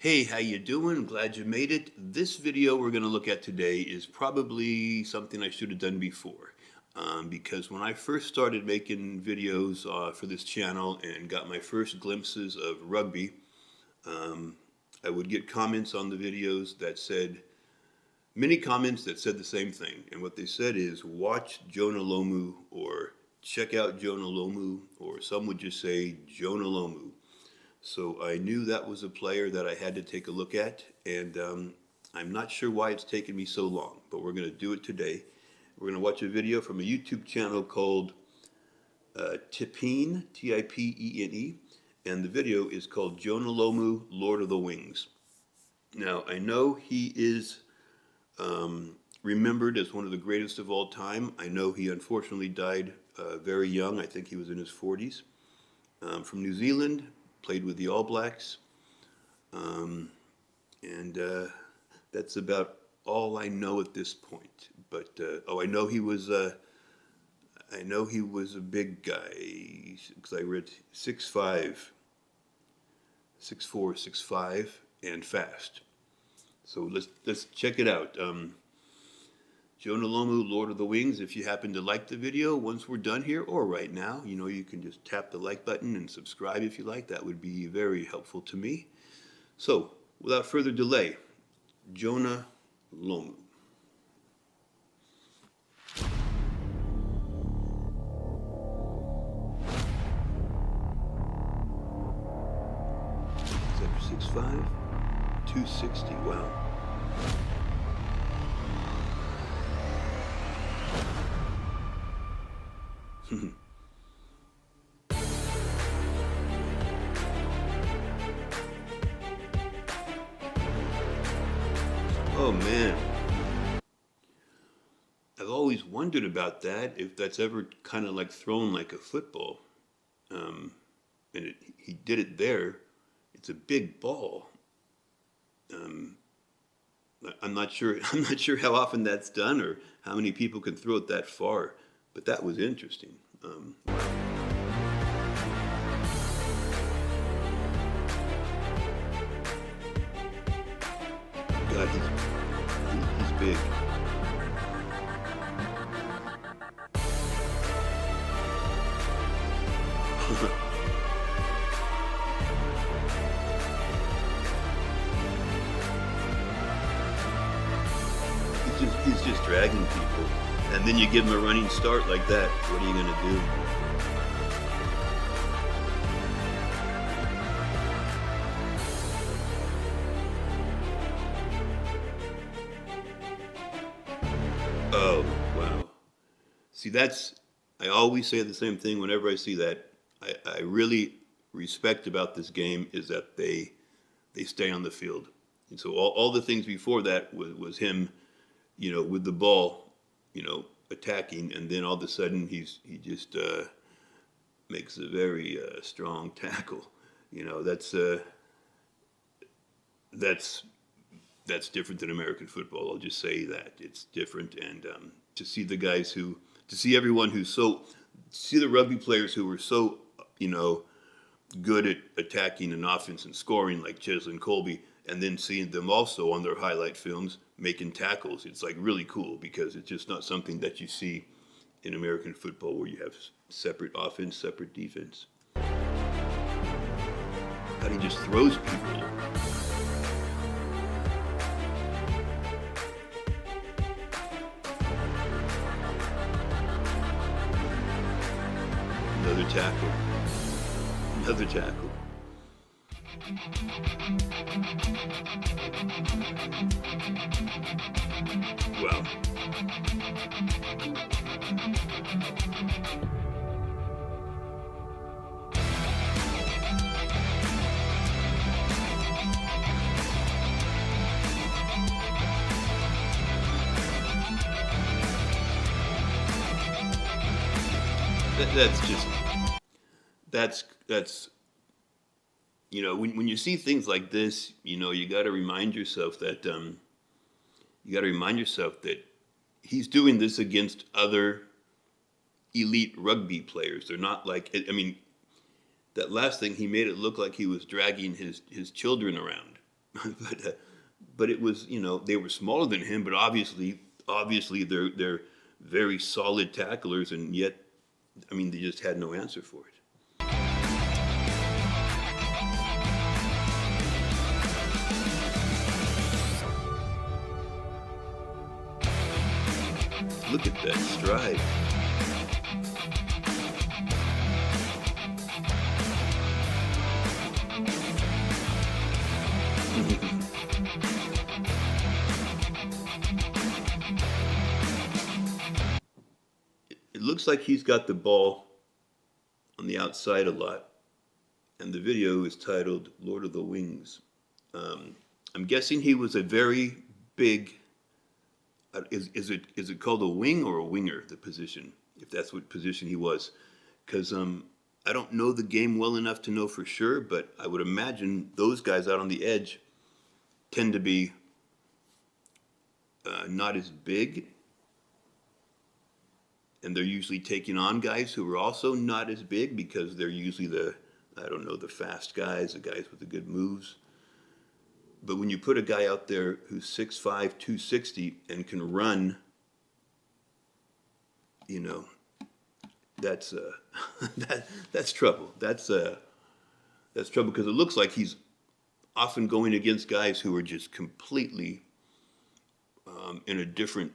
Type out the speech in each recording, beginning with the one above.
Hey, how you doing? Glad you made it. This video we're going to look at today is probably something I should have done before. Because when I first started making videos for this channel and got my first glimpses of rugby, um, I would get comments on the videos that said, many comments that said the same thing. And what they said is, watch Jonah Lomu, or check out Jonah Lomu, or some would just say Jonah Lomu. So I knew that was a player that I had to take a look at, and I'm not sure why it's taken me so long, but we're going to do it today. We're going to watch a video from a YouTube channel called Tipene, Tipene, and the video is called Jonah Lomu, Lord of the Wings. Now, I know he is remembered as one of the greatest of all time. I know he unfortunately died very young. I think he was in his 40s. From New Zealand, played with the All Blacks, and that's about all I know at this point. But I know he was a big guy because I read 6'5", 6'4", 6'5", and fast. So let's check it out. Jonah Lomu, Lord of the Wings. If you happen to like the video once we're done here, or right now, you can just tap the like button and subscribe if you like. That would be very helpful to me. So, without further delay, Jonah Lomu. Is that 6'5", 260? Wow. Oh man, I've always wondered about that, if that's ever kind of like thrown like a football. And he did it there. It's a big ball. Um, I'm not sure. I'm not sure how often that's done or how many people can throw it that far. But that was interesting. Wow. God, he's big. He's just dragging people. And then you give him a running start like that. What are you going to do? Oh, wow. See, I always say the same thing whenever I see that. I really respect about this game is that they stay on the field. And so all the things before that was him, with the ball, attacking, and then all of a sudden he just makes a very strong tackle. That's different than American football. I'll just say that it's different, and to see everyone see the rugby players who were so, good at attacking and offense and scoring, like Cheslin Colby, and then seeing them also on their highlight films making tackles. It's like really cool because it's just not something that you see in American football where you have separate offense, separate defense. How he just throws people. Another tackle. Another tackle. Wow. That's when you see things like this, you got to remind yourself that he's doing this against other elite rugby players. They're not like, that last thing, he made it look like he was dragging his children around. but but it was, you know, they were smaller than him, but obviously they're very solid tacklers, and yet, I mean, they just had no answer for it. Look at that stride. It looks like he's got the ball on the outside a lot, and the video is titled Lord of the Wings. I'm guessing he was a very big, is it called a wing or a winger, the position, if that's what position he was? Because I don't know the game well enough to know for sure, but I would imagine those guys out on the edge tend to be not as big, and they're usually taking on guys who are also not as big because they're usually the, I don't know, the fast guys, the guys with the good moves. But when you put a guy out there who's 6'5", 260 and can run, you know, that's that's trouble. That's trouble because it looks like he's often going against guys who are just completely in a different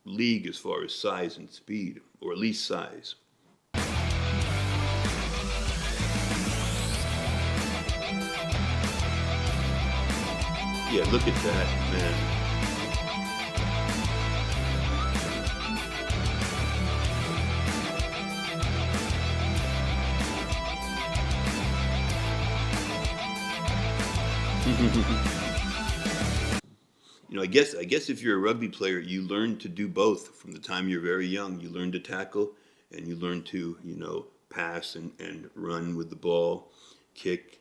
league as far as size and speed, or at least size. Yeah, look at that, man. You know, I guess if you're a rugby player, you learn to do both from the time you're very young. You learn to tackle, and you learn to, you know, pass and run with the ball, kick.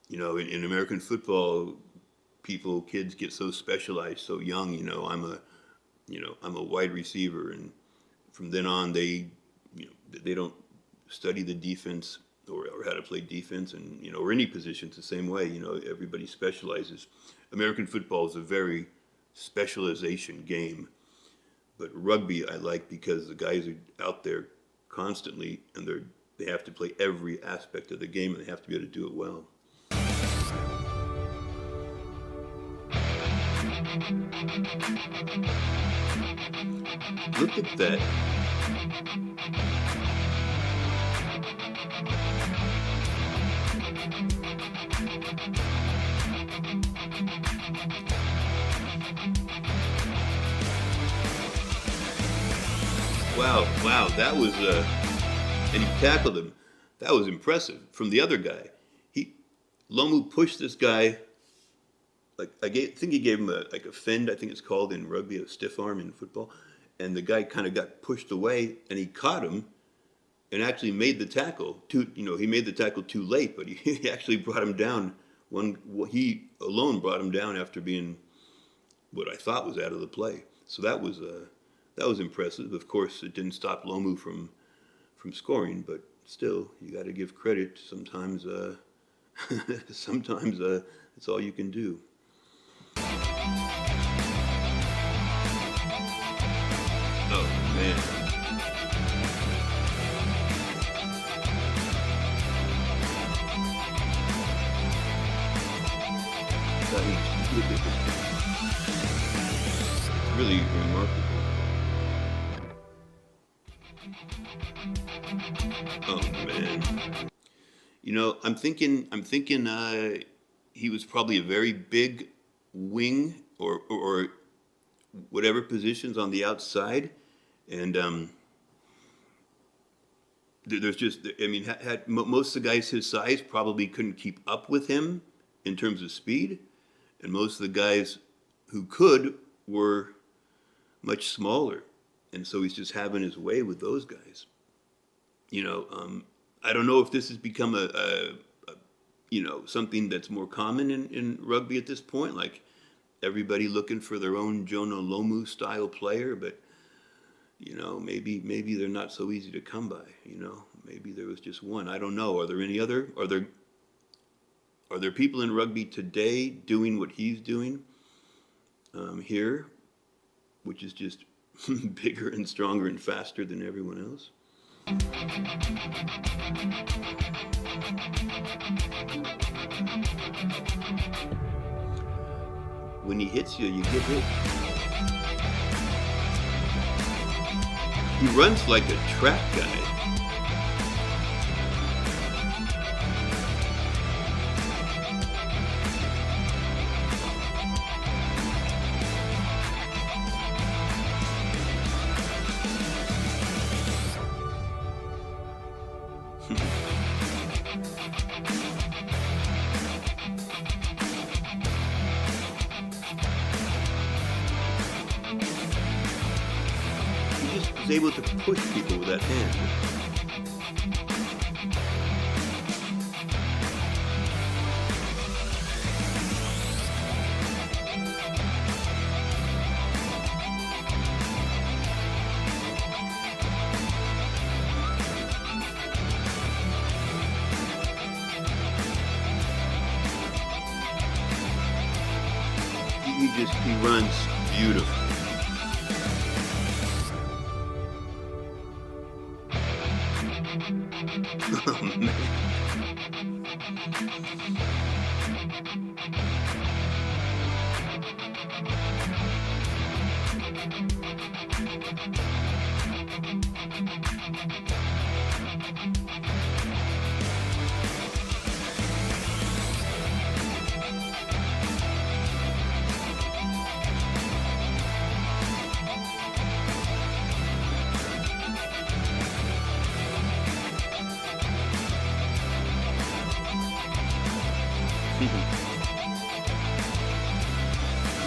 You know, in American football, kids get so specialized so young. I'm a wide receiver, and from then on, they don't study the defense or how to play defense, and or any positions the same way. Everybody specializes. American football is a very specialization game, but rugby I like because the guys are out there constantly, and they have to play every aspect of the game, and they have to be able to do it well. Look at that. Wow, that was, and he tackled him. That was impressive from the other guy. Lomu pushed this guy, like, think he gave him like a fend, I think it's called in rugby, a stiff arm in football, and the guy kind of got pushed away, and he caught him, and actually made the tackle. He made the tackle too late, but he actually brought him down. He alone brought him down after being what I thought was out of the play. So that was impressive. Of course, it didn't stop Lomu from scoring, but still, you got to give credit. Sometimes, sometimes it's all you can do. Oh man. Really remarkable. Oh man. I'm thinking he was probably a very big wing or whatever positions on the outside, and there's just, I mean, most of the guys his size probably couldn't keep up with him in terms of speed, and most of the guys who could were much smaller, and so he's just having his way with those guys. I don't know if this has become something that's more common in rugby at this point, like everybody looking for their own Jonah Lomu style player, but maybe they're not so easy to come by. Maybe there was just one. I don't know. Are there Are there people in rugby today doing what he's doing here, which is just bigger and stronger and faster than everyone else? When he hits you, you get hit. He runs like a track guy. He just was able to push people with that hand. He runs beautifully. Oh man.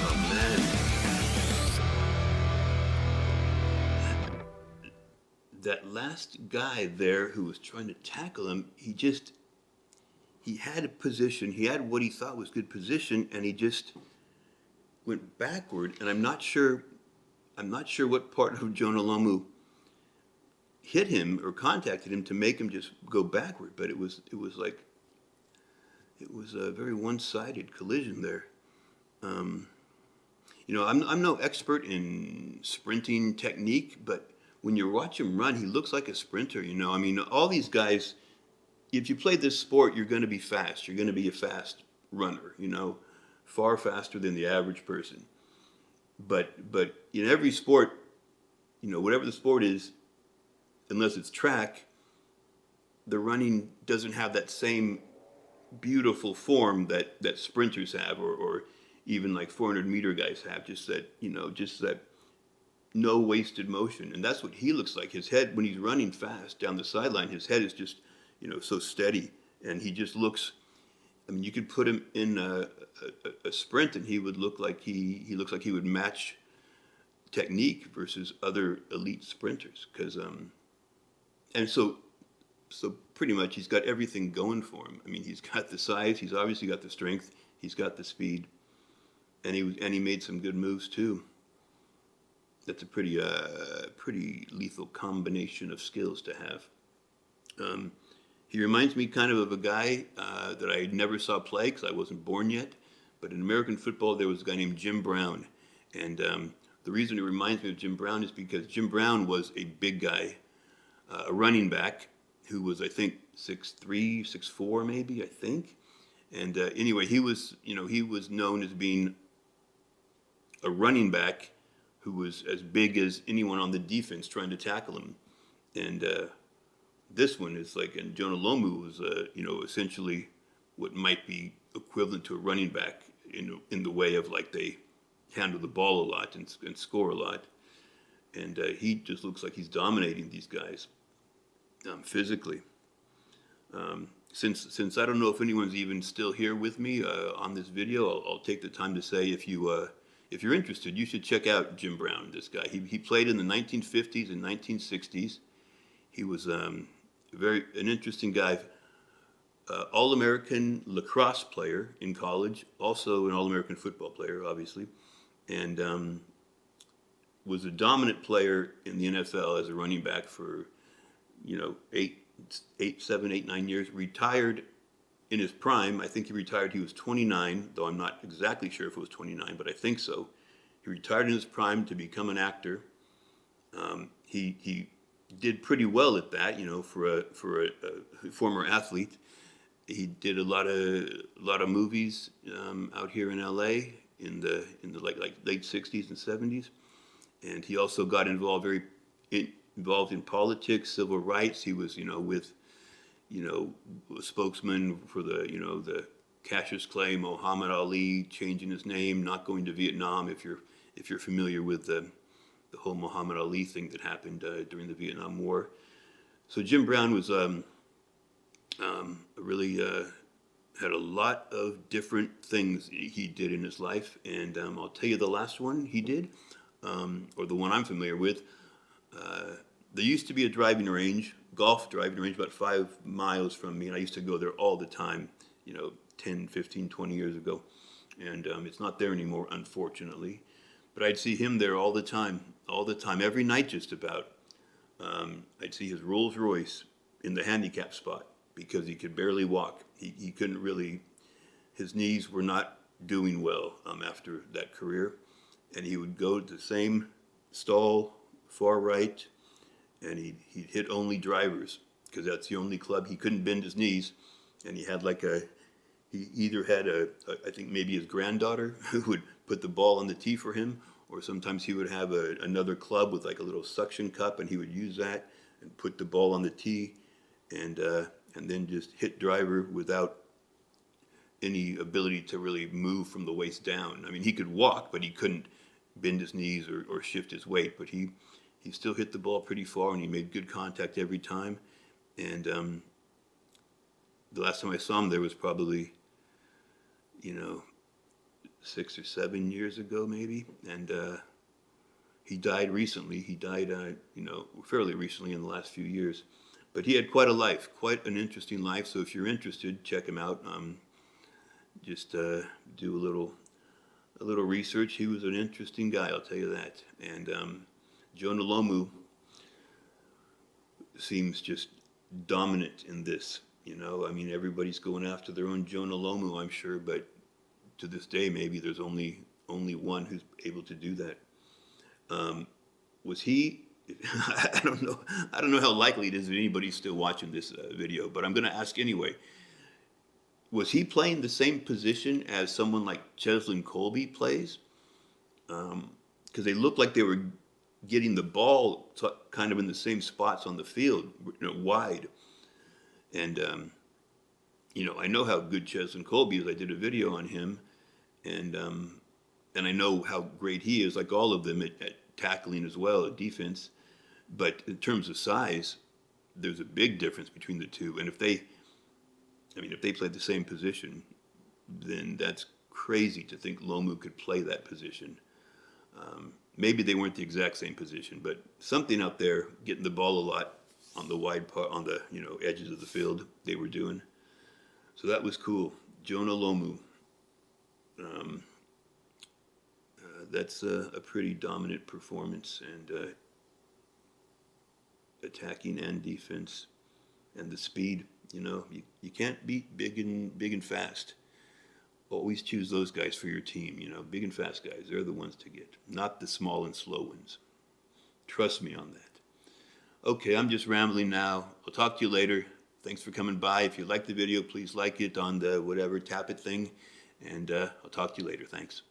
Oh man. That last guy there who was trying to tackle him, he had a position, he had what he thought was good position, and he just went backward, and I'm not sure what part of Jonah Lomu hit him or contacted him to make him just go backward, but it was a very one-sided collision there. I'm no expert in sprinting technique, but when you watch him run, he looks like a sprinter. I mean, all these guys, if you play this sport, you're going to be fast. You're going to be a fast runner, far faster than the average person. But in every sport, whatever the sport is, unless it's track, the running doesn't have that same beautiful form that sprinters have, or even like 400-meter guys have. Just that no wasted motion, and that's what he looks like. His head, when he's running fast down the sideline, his head is just so steady, and he just looks. I mean, you could put him in a sprint, and he would look like he looks like he would match technique versus other elite sprinters, because and so pretty much he's got everything going for him. I mean, he's got the size, he's obviously got the strength, he's got the speed, and he made some good moves too. That's a pretty lethal combination of skills to have. He reminds me kind of a guy that I never saw play because I wasn't born yet. But in American football, there was a guy named Jim Brown, and the reason it reminds me of Jim Brown is because Jim Brown was a big guy, a running back who was, I think, 6'3", 6'4", maybe, I think. And anyway, he was known as being a running back who was as big as anyone on the defense trying to tackle him. And this one is like, and Jonah Lomu was, essentially what might be equivalent to a running back in the way of, like, they handle the ball a lot and score a lot. And he just looks like he's dominating these guys physically. Since I don't know if anyone's even still here with me on this video, I'll take the time to say, if you're interested, you should check out Jim Brown, this guy. He played in the 1950s and 1960s. He was an interesting guy. All-American lacrosse player in college, also an All-American football player, obviously, and was a dominant player in the NFL as a running back for 9 years. Retired in his prime. I think he retired, he was 29, though I'm not exactly sure if it was 29, but I think so. He retired in his prime to become an actor. He did pretty well at that, for a former athlete. He did a lot of movies out here in L.A. in the like late '60s and '70s, and he also got involved in politics, civil rights. He was with a spokesman for the Cassius Clay, Muhammad Ali, changing his name, not going to Vietnam. If you're familiar with the whole Muhammad Ali thing that happened during the Vietnam War. So Jim Brown was really had a lot of different things he did in his life, and I'll tell you the last one he did, or the one I'm familiar with. There used to be a golf driving range about 5 miles from me, and I used to go there all the time, 10, 15, 20 years ago. And it's not there anymore, unfortunately. But I'd see him there all the time, every night just about. I'd see his Rolls Royce in the handicap spot because he could barely walk. He couldn't really, his knees were not doing well after that career. And he would go to the same stall, far right, and he'd hit only drivers because that's the only club. He couldn't bend his knees. And he either had I think maybe his granddaughter who would put the ball on the tee for him, or sometimes he would have another club with like a little suction cup, and he would use that and put the ball on the tee, and then just hit driver without any ability to really move from the waist down. I mean, he could walk, but he couldn't bend his knees or shift his weight. But he still hit the ball pretty far, and he made good contact every time. And the last time I saw him there was probably 6 or 7 years ago, maybe, and he died recently. He died, fairly recently in the last few years. But he had quite a life, quite an interesting life. So if you're interested, check him out. Just do a little research. He was an interesting guy, I'll tell you that. And Jonah Lomu seems just dominant in this. I mean, everybody's going after their own Jonah Lomu, I'm sure, but to this day, maybe there's only one who's able to do that. Was he? I don't know. I don't know how likely it is that anybody's still watching this video, but I'm going to ask anyway. Was he playing the same position as someone like Cheslin Colby plays? Because they looked like they were getting the ball kind of in the same spots on the field, wide. And I know how good Cheslin Colby is. I did a video on him, and I know how great he is, like all of them, at tackling as well, at defense. But in terms of size, there's a big difference between the two. And if they played the same position, then that's crazy to think Lomu could play that position. Maybe they weren't the exact same position, but something out there, getting the ball a lot on the wide part, on the edges of the field, they were doing. So that was cool. Jonah Lomu. That's a pretty dominant performance, and attacking and defense, and the speed. You can't beat big and fast. Always choose those guys for your team. Big and fast guys. They're the ones to get, not the small and slow ones. Trust me on that. Okay, I'm just rambling now. I'll talk to you later. Thanks for coming by. If you like the video, please like it on the whatever, tap it thing. And I'll talk to you later. Thanks.